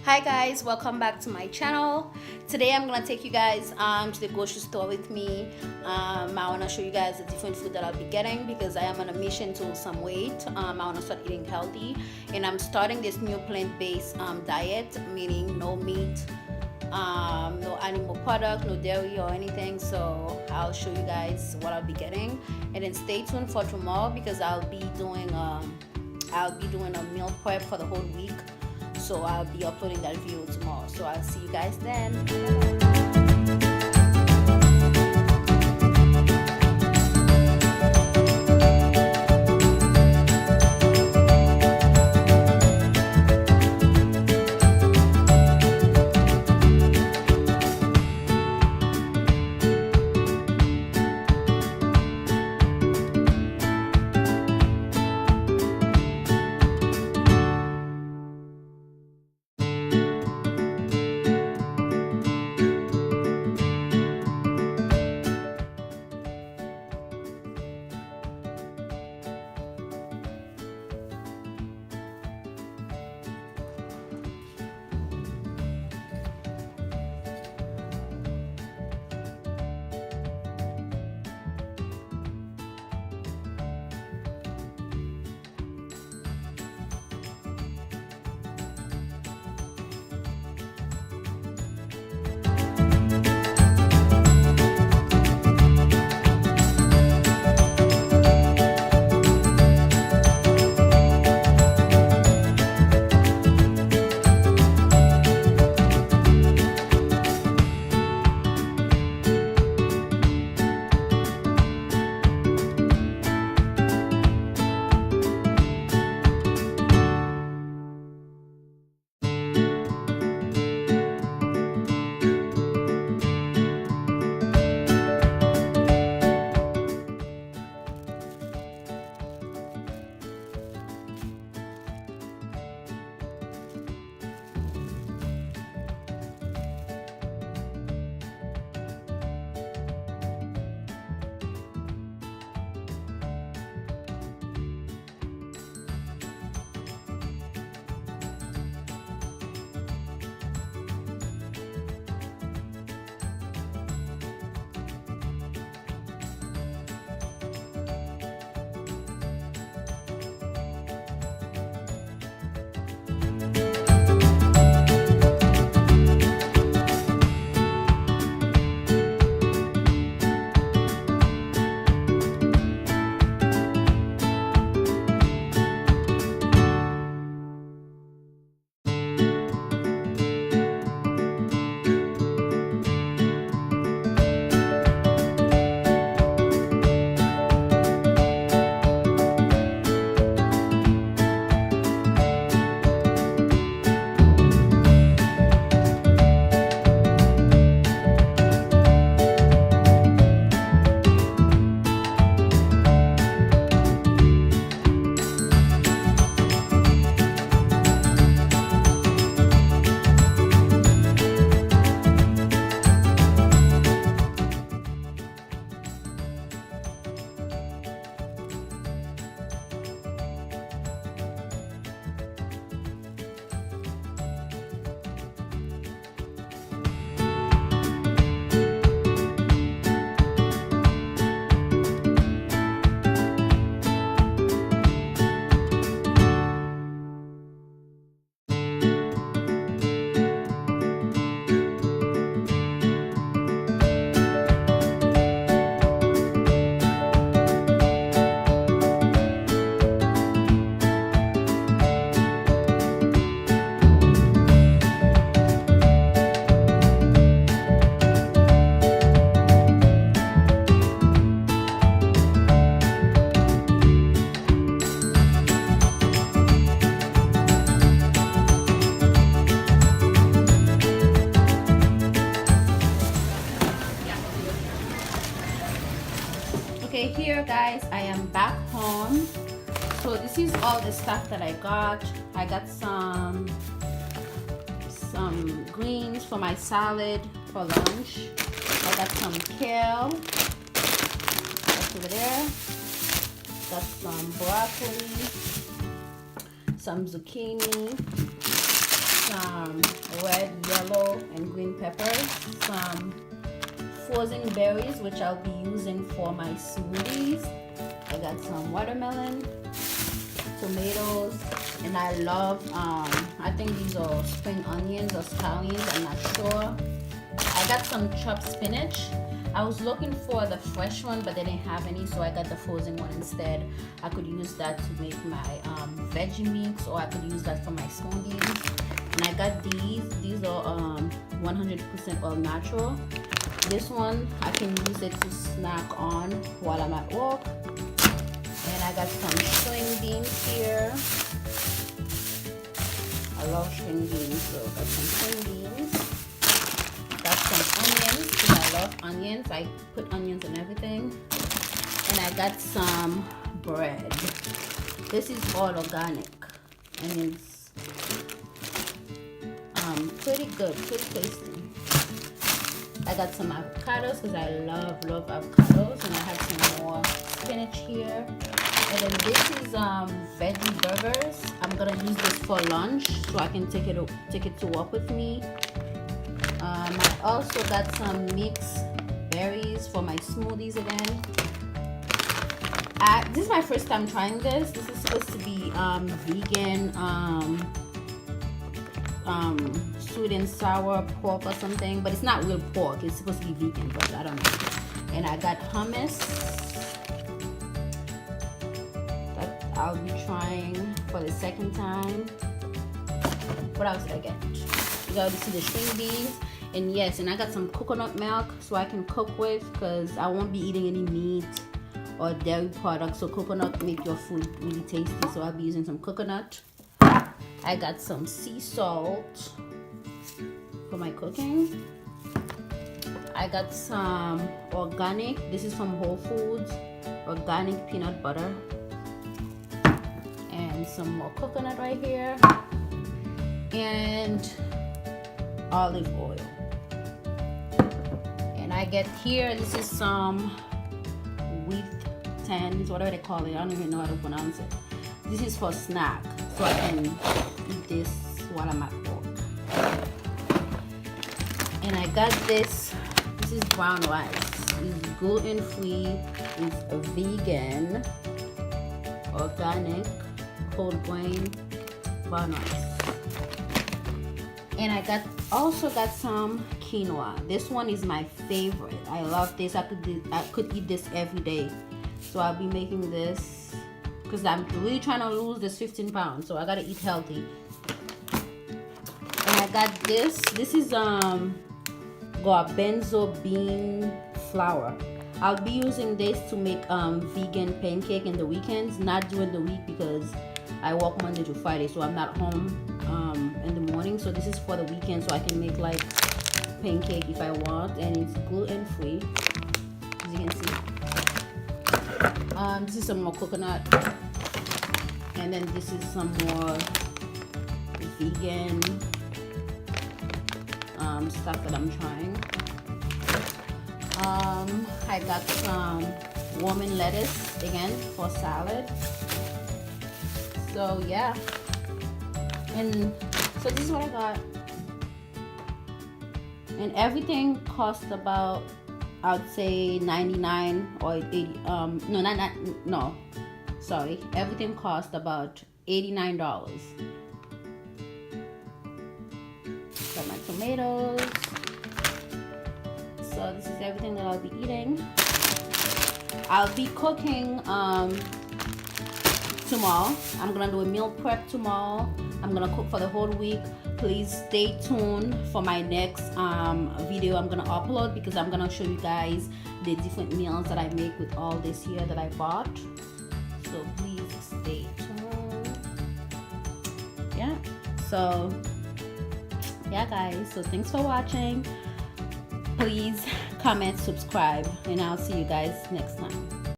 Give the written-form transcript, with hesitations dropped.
Hi guys, welcome back to my channel. Today I'm gonna take you guys to the grocery store with me. I want to show you guys the different food that I'll be getting because I am on a mission to lose some weight. I want to start eating healthy, and I'm starting this new plant-based diet, meaning no meat, no animal product, no dairy or anything. So I'll show you guys what I'll be getting, and then stay tuned for tomorrow because I'll be doing a meal prep for the whole week. So I'll be uploading that video tomorrow. So I'll see you guys then. Okay, here guys, I am back home. So this is all the stuff that I got. I got some greens for my salad for lunch. I got some kale. That's over there. Got some broccoli, some zucchini, some some frozen berries, which I'll be using for my smoothies. I got some watermelon, tomatoes, and I love I think these are spring onions or scallions, I'm not sure. I got some chopped spinach. I was looking for the fresh one, but they didn't have any, so I got the frozen one instead. I could use that to make my veggie mix, or I could use that for my smoothies. And I got these are 100% all natural. This one I can use it to snack on while I'm at work. And I got some string beans here. I love string beans, so I got some string beans. Got some onions, because I love onions. I put onions in everything. And I got some bread. This is all organic, and it's pretty good, pretty tasty. I got some avocados because I love avocados, and I have some more spinach here. And then this is veggie burgers. I'm gonna use this for lunch, so I can take it to work with me. I also got some mixed berries for my smoothies again. This is my first time trying this. This is supposed to be vegan, sweet and sour pork or something, but it's not real pork. It's supposed to be vegan, but I don't know. And I got hummus that I'll be trying for the second time. What else did I get? You got to see the string beans. And yes, and I got some coconut milk so I can cook with, because I won't be eating any meat or dairy products, so coconut make your food really tasty, so I'll be using some coconut. I got some sea salt for my cooking. I got some organic, this is from Whole Foods, organic peanut butter, and some more coconut right here, and olive oil. And I get here, this is some wheat tins, whatever they call it, I don't even know how to pronounce it. This is for snack, so I can eat this while I'm at work. And I got this is brown rice. It's gluten free, it's vegan, organic, whole grain brown rice. And I also got some quinoa. This one is my favorite. I love this. I could eat this every day. So I'll be making this because I'm really trying to lose this 15 pounds. So I gotta eat healthy. And I got this. This is garbanzo bean flour. I'll be using this to make vegan pancake in the weekends, not during the week because I work Monday to Friday, so I'm not home in the morning. So this is for the weekend, so I can make like pancake if I want, and it's gluten free, as you can see. This is some more coconut, and then this is some more vegan stuff that I'm trying. I got some romaine lettuce again for salad. So yeah, and so this is what I got, and everything cost about, I'd say 99 or 80. Everything cost about $89. Got my tomatoes. So this is everything that I'll be eating. I'll be cooking tomorrow. I'm gonna do a meal prep tomorrow. I'm gonna cook for the whole week. Please stay tuned for my next video I'm gonna upload, because I'm gonna show you guys the different meals that I make with all this here that I bought. So please stay tuned. Yeah, so yeah guys, so thanks for watching. Please comment, subscribe, and I'll see you guys next time.